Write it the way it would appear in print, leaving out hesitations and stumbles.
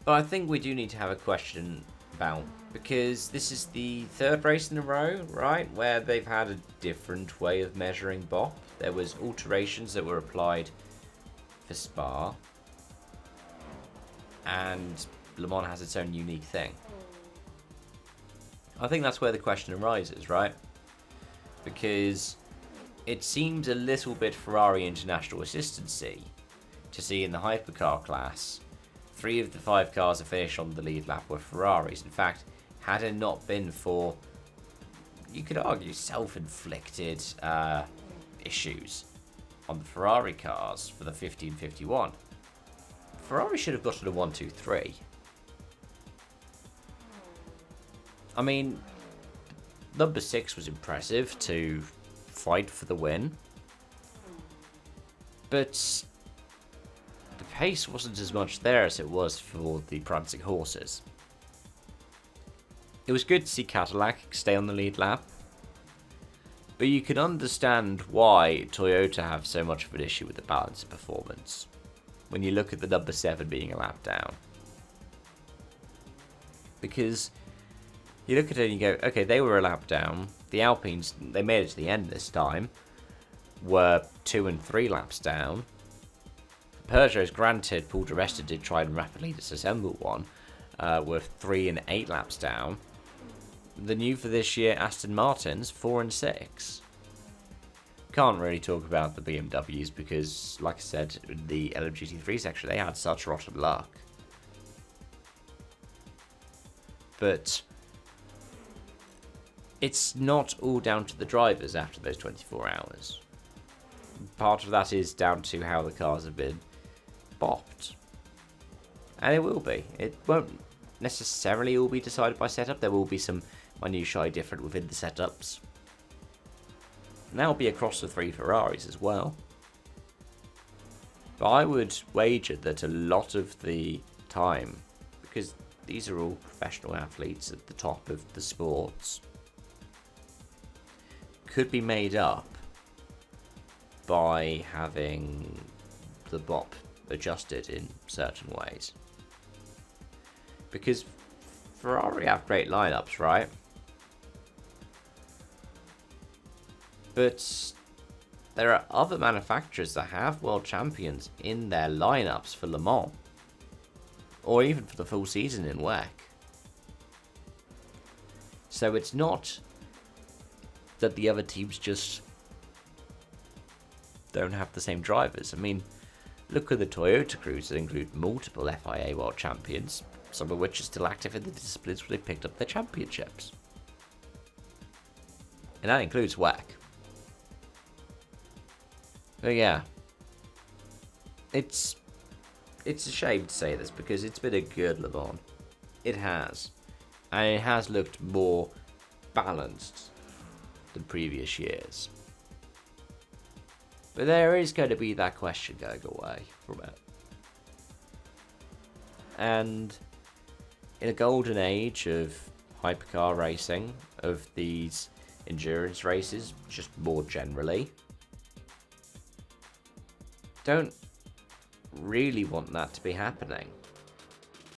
But I think we do need to have a question about, because this is the third race in a row, right, where they've had a different way of measuring BoP. There was alterations that were applied for Spa, and Le Mans has its own unique thing. I think that's where the question arises, right? Because it seems a little bit Ferrari international assistancy to see in the hypercar class, 3 of the 5 cars that finished on the lead lap were Ferraris. In fact, had it not been for, you could argue, self-inflicted issues on the Ferrari cars for the 1551, Ferrari should have gotten a 1-2-3. I mean, number 6 was impressive to fight for the win, but the pace wasn't as much there as it was for the prancing horses. It was good to see Cadillac stay on the lead lap, but you can understand why Toyota have so much of an issue with the balance of performance when you look at the number 7 being a lap down. Because you look at it and you go, okay, they were a lap down. The Alpines, they made it to the end this time, were 2 and 3 laps down. Peugeot's, granted, Paul di Resta did try and rapidly disassemble one, were 3 and 8 laps down. The new for this year, Aston Martin's 4 and 6. Can't really talk about the BMWs because, like I said, the LMGT3 section, they had such rotten luck. But it's not all down to the drivers after those 24 hours. Part of that is down to how the cars have been bopped. And it will be. It won't necessarily all be decided by setup. There will be some minutiae different within the setups. And that will be across the 3 Ferraris as well. But I would wager that a lot of the time, because these are all professional athletes at the top of the sports, could be made up by having the BoP adjusted in certain ways. Because Ferrari have great lineups, right? But there are other manufacturers that have world champions in their lineups for Le Mans, or even for the full season in WEC. So it's not that the other teams just don't have the same drivers. I mean, look at the Toyota crews that include multiple FIA world champions, some of which are still active in the disciplines where they picked up their championships. And that includes WEC. But yeah, it's a shame to say this because it's been a good Le Mans. It has. And it has looked more balanced than previous years. But there is going to be that question going away from it. And in a golden age of hypercar racing, of these endurance races, just more generally, don't really want that to be happening.